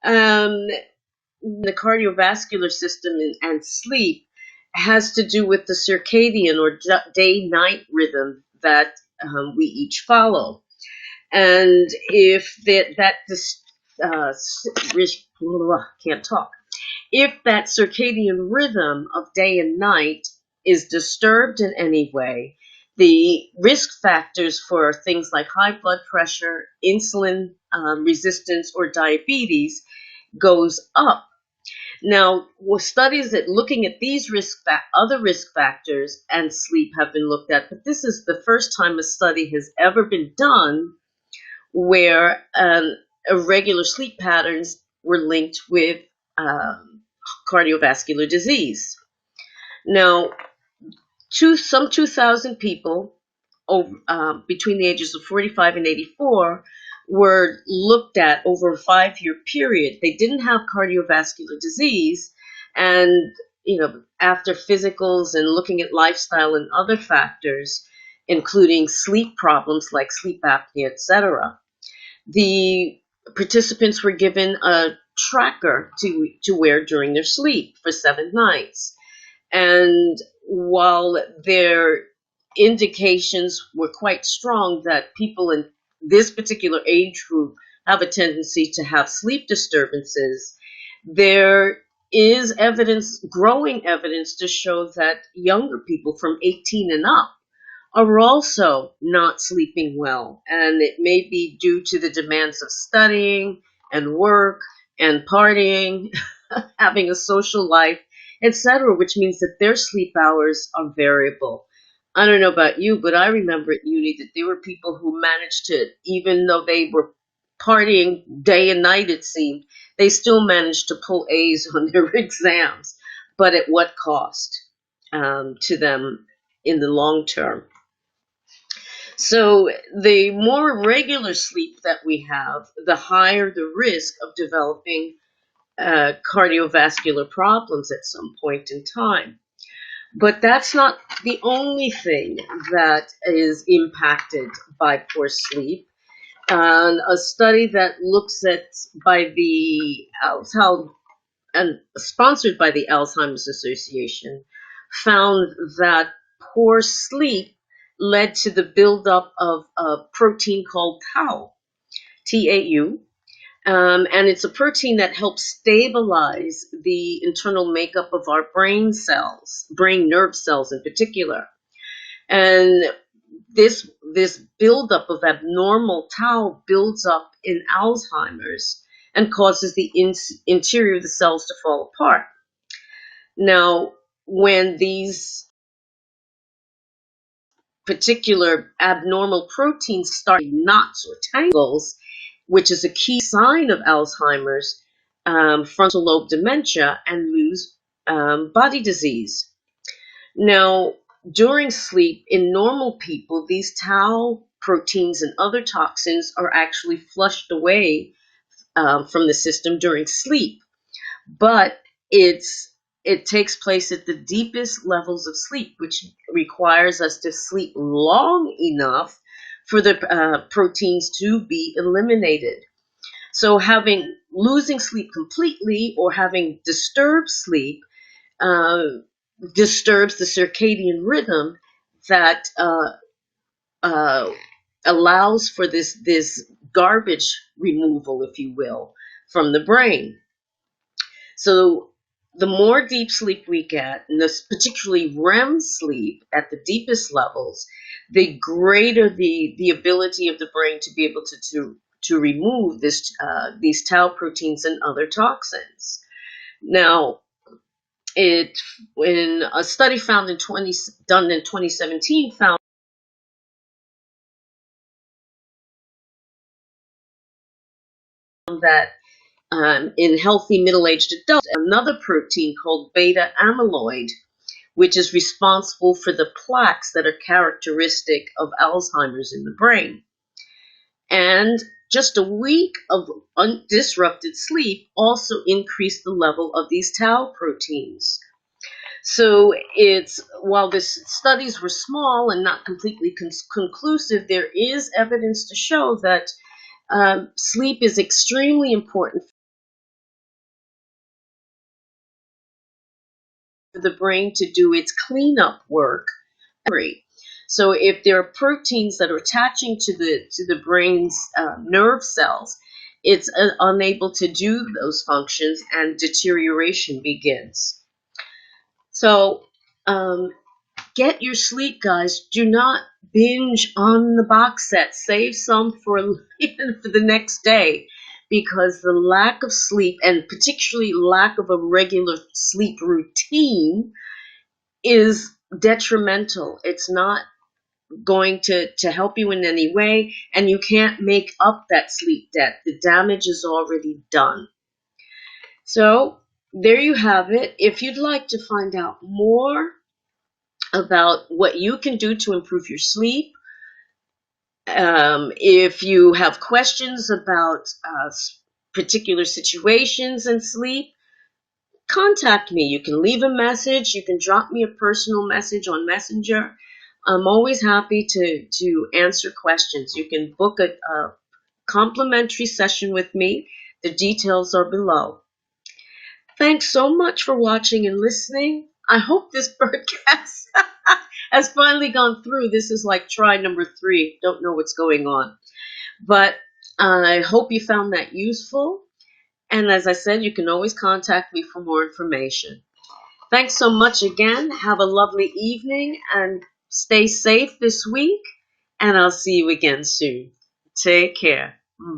Um, the cardiovascular system and sleep has to do with the circadian or day-night rhythm that we each follow. And if that this can't talk. If that circadian rhythm of day and night is disturbed in any way, the risk factors for things like high blood pressure, insulin resistance, or diabetes goes up. Now, studies that looking at these other risk factors and sleep have been looked at, but this is the first time a study has ever been done where irregular sleep patterns were linked with cardiovascular disease. Now, some 2,000 people between the ages of 45 and 84 were looked at over a 5-year period. They didn't have cardiovascular disease, and after physicals and looking at lifestyle and other factors, including sleep problems like sleep apnea, etc., the participants were given a tracker to wear during their sleep for 7 nights. And while their indications were quite strong that people in this particular age group have a tendency to have sleep disturbances, there is evidence, growing evidence, to show that younger people from 18 and up are also not sleeping well. And it may be due to the demands of studying and work and partying, having a social life, etc., which means that their sleep hours are variable. I don't know about you, but I remember at uni that there were people who managed to, even though they were partying day and night, it seemed, they still managed to pull A's on their exams. But at what cost to them in the long term? So the more regular sleep that we have, the higher the risk of developing cardiovascular problems at some point in time. But that's not the only thing that is impacted by poor sleep. A study that looks at by the and sponsored by the Alzheimer's Association found that poor sleep led to the buildup of a protein called tau, TAU, and it's a protein that helps stabilize the internal makeup of our brain cells, brain nerve cells in particular. And this buildup of abnormal tau builds up in Alzheimer's and causes the interior of the cells to fall apart. Now, when these particular abnormal proteins start knots or tangles, which is a key sign of Alzheimer's, frontal lobe dementia, and lose body disease. Now, during sleep, in normal people, these tau proteins and other toxins are actually flushed away from the system during sleep. But it takes place at the deepest levels of sleep, which requires us to sleep long enough for the proteins to be eliminated. So losing sleep completely or having disturbed sleep disturbs the circadian rhythm that allows for this garbage removal, if you will, from the brain. So the more deep sleep we get, and this particularly REM sleep at the deepest levels, the greater the ability of the brain to be able to remove these tau proteins and other toxins. Now, when a study done in 2017 found that in healthy middle-aged adults, another protein called beta amyloid, which is responsible for the plaques that are characteristic of Alzheimer's in the brain. And just a week of undisrupted sleep also increased the level of these tau proteins. So while the studies were small and not completely conclusive, there is evidence to show that sleep is extremely important for the brain to do its cleanup work. So if there are proteins that are attaching to the brain's nerve cells, it's unable to do those functions, and deterioration begins. So get your sleep, guys. Do not binge on the box set. Save some for even for the next day, because the lack of sleep, and particularly lack of a regular sleep routine, is detrimental. It's not going to help you in any way, and you can't make up that sleep debt. The damage is already done. So there you have it. If you'd like to find out more about what you can do to improve your sleep, if you have questions about particular situations in sleep, contact me. You can leave a message. You can drop me a personal message on Messenger. I'm always happy to answer questions. You can book a complimentary session with me. The details are below. Thanks so much for watching and listening. I hope this broadcast has finally gone through. This is like try number 3. Don't know what's going on. But I hope you found that useful. And as I said, you can always contact me for more information. Thanks so much again. Have a lovely evening and stay safe this week. And I'll see you again soon. Take care.